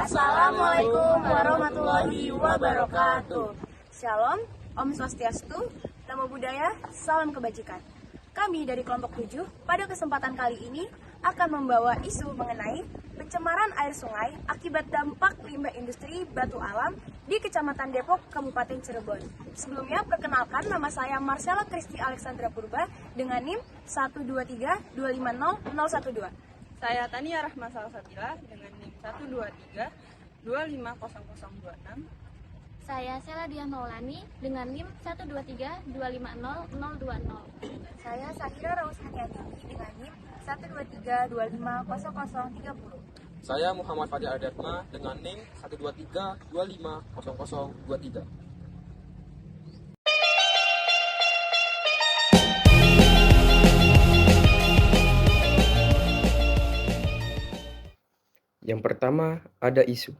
Assalamualaikum warahmatullahi wabarakatuh. Shalom, Om Swastiastu, Namo Buddhaya, Salam Kebajikan. Kami dari kelompok 7 pada kesempatan kali ini akan membawa isu mengenai pencemaran air sungai akibat dampak limbah industri batu alam di Kecamatan Depok, Kabupaten Cirebon. Sebelumnya, perkenalkan, nama saya Marcella Kristi Alexandra Purba dengan NIM 123250012. Saya Tania Rahma Salsabila dengan NIM 123250026. Saya Seladia Maulani dengan NIM 123250020. Saya Sahira Raushaniati dengan NIM 123250030. Saya Muhammad Fadil Adatma dengan NIM 123250023. Yang pertama, ada isu.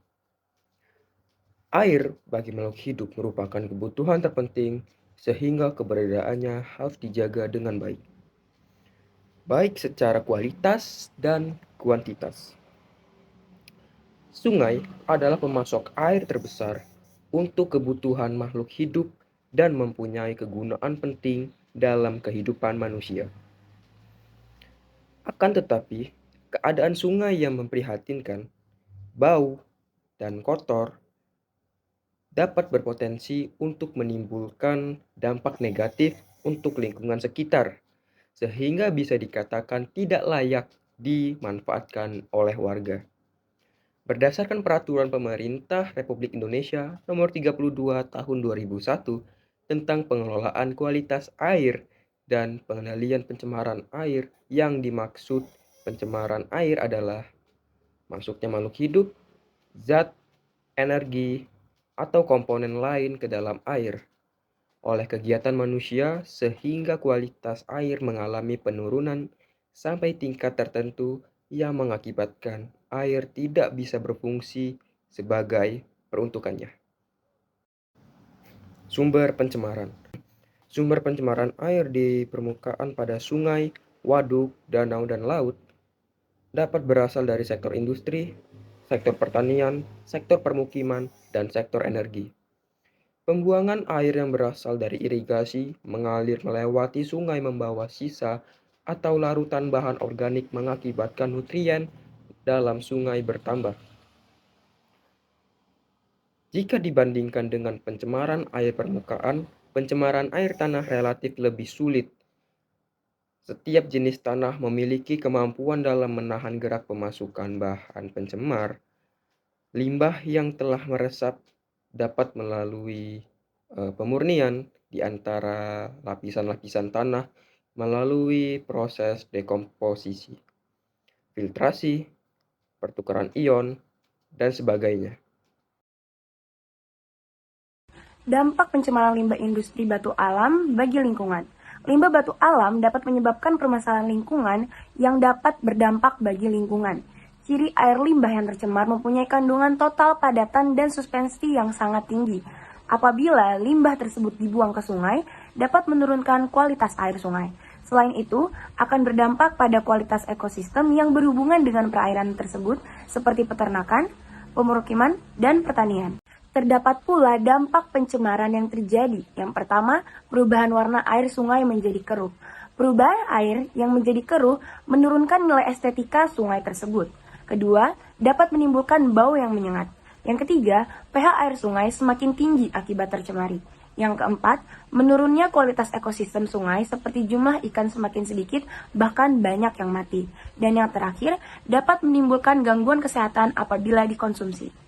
Air bagi makhluk hidup merupakan kebutuhan terpenting sehingga keberadaannya harus dijaga dengan baik. Baik secara kualitas dan kuantitas. Sungai adalah pemasok air terbesar untuk kebutuhan makhluk hidup dan mempunyai kegunaan penting dalam kehidupan manusia. Akan tetapi, keadaan sungai yang memprihatinkan, bau, dan kotor dapat berpotensi untuk menimbulkan dampak negatif untuk lingkungan sekitar, sehingga bisa dikatakan tidak layak dimanfaatkan oleh warga. Berdasarkan Peraturan Pemerintah Republik Indonesia Nomor 32 Tahun 2001 tentang pengelolaan kualitas air dan pengendalian pencemaran air, yang dimaksud pencemaran air adalah masuknya makhluk hidup, zat, energi, atau komponen lain ke dalam air oleh kegiatan manusia sehingga kualitas air mengalami penurunan sampai tingkat tertentu yang mengakibatkan air tidak bisa berfungsi sebagai peruntukannya. Sumber pencemaran. Sumber pencemaran air di permukaan pada sungai, waduk, danau, dan laut dapat berasal dari sektor industri, sektor pertanian, sektor permukiman, dan sektor energi. Pembuangan air yang berasal dari irigasi mengalir melewati sungai membawa sisa atau larutan bahan organik mengakibatkan nutrien dalam sungai bertambah. Jika dibandingkan dengan pencemaran air permukaan, pencemaran air tanah relatif lebih sulit. Setiap jenis tanah memiliki kemampuan dalam menahan gerak pemasukan bahan pencemar. Limbah yang telah meresap dapat melalui pemurnian di antara lapisan-lapisan tanah melalui proses dekomposisi, filtrasi, pertukaran ion, dan sebagainya. Dampak pencemaran limbah industri batu alam bagi lingkungan. Limbah batu alam dapat menyebabkan permasalahan lingkungan yang dapat berdampak bagi lingkungan. Ciri air limbah yang tercemar mempunyai kandungan total padatan dan suspensi yang sangat tinggi. Apabila limbah tersebut dibuang ke sungai, dapat menurunkan kualitas air sungai. Selain itu, akan berdampak pada kualitas ekosistem yang berhubungan dengan perairan tersebut, seperti peternakan, pemukiman, dan pertanian. Terdapat pula dampak pencemaran yang terjadi. Yang pertama, perubahan warna air sungai menjadi keruh. Perubahan air yang menjadi keruh menurunkan nilai estetika sungai tersebut. Kedua, dapat menimbulkan bau yang menyengat. Yang ketiga, pH air sungai semakin tinggi akibat tercemari. Yang keempat, menurunnya kualitas ekosistem sungai seperti jumlah ikan semakin sedikit, bahkan banyak yang mati. Dan yang terakhir, dapat menimbulkan gangguan kesehatan apabila dikonsumsi.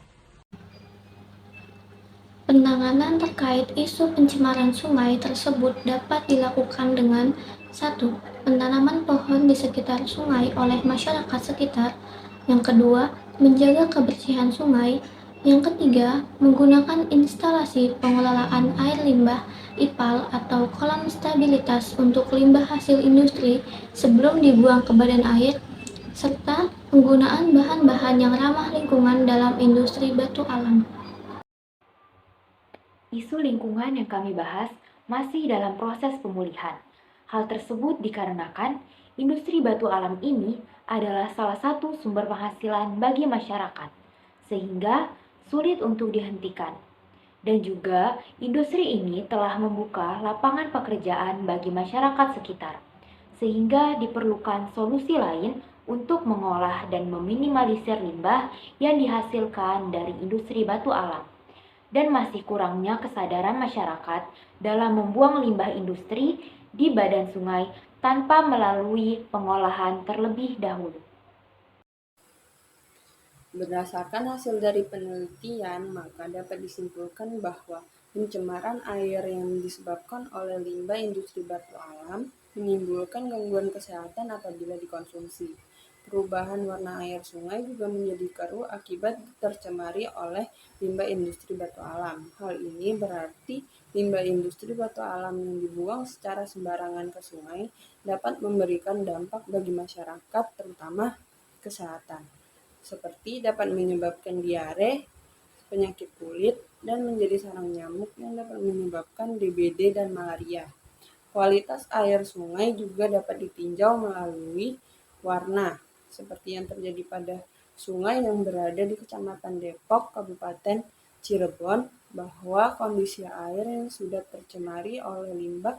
Penanganan terkait isu pencemaran sungai tersebut dapat dilakukan dengan 1. Penanaman pohon di sekitar sungai oleh masyarakat sekitar. Yang kedua, menjaga kebersihan sungai. Yang ketiga, menggunakan instalasi pengelolaan air limbah IPAL atau kolam stabilitas untuk limbah hasil industri sebelum dibuang ke badan air, serta penggunaan bahan-bahan yang ramah lingkungan dalam industri batu alam. Isu lingkungan yang kami bahas masih dalam proses pemulihan. Hal tersebut dikarenakan industri batu alam ini adalah salah satu sumber penghasilan bagi masyarakat. sehingga sulit untuk dihentikan. Dan juga industri ini telah membuka lapangan pekerjaan bagi masyarakat sekitar, sehingga diperlukan solusi lain untuk mengolah dan meminimalisir limbah yang dihasilkan dari industri batu alam. Dan masih kurangnya kesadaran masyarakat dalam membuang limbah industri di badan sungai tanpa melalui pengolahan terlebih dahulu. Berdasarkan hasil dari penelitian, maka dapat disimpulkan bahwa pencemaran air yang disebabkan oleh limbah industri batu alam menimbulkan gangguan kesehatan apabila dikonsumsi. Perubahan warna air sungai juga menjadi keruh akibat tercemari oleh limbah industri batu alam. Hal ini berarti limbah industri batu alam yang dibuang secara sembarangan ke sungai dapat memberikan dampak bagi masyarakat, terutama kesehatan, seperti dapat menyebabkan diare, penyakit kulit, dan menjadi sarang nyamuk yang dapat menyebabkan DBD dan malaria. Kualitas air sungai juga dapat ditinjau melalui warna, seperti yang terjadi pada sungai yang berada di Kecamatan Depok, Kabupaten Cirebon, bahwa kondisi air yang sudah tercemari oleh limbah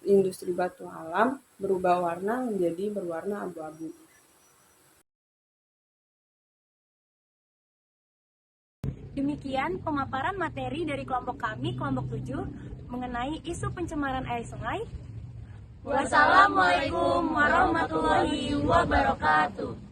industri batu alam berubah warna menjadi berwarna abu-abu. Demikian pemaparan materi dari kelompok kami, kelompok 7, mengenai isu pencemaran air sungai. Wassalamualaikum warahmatullahi wabarakatuh.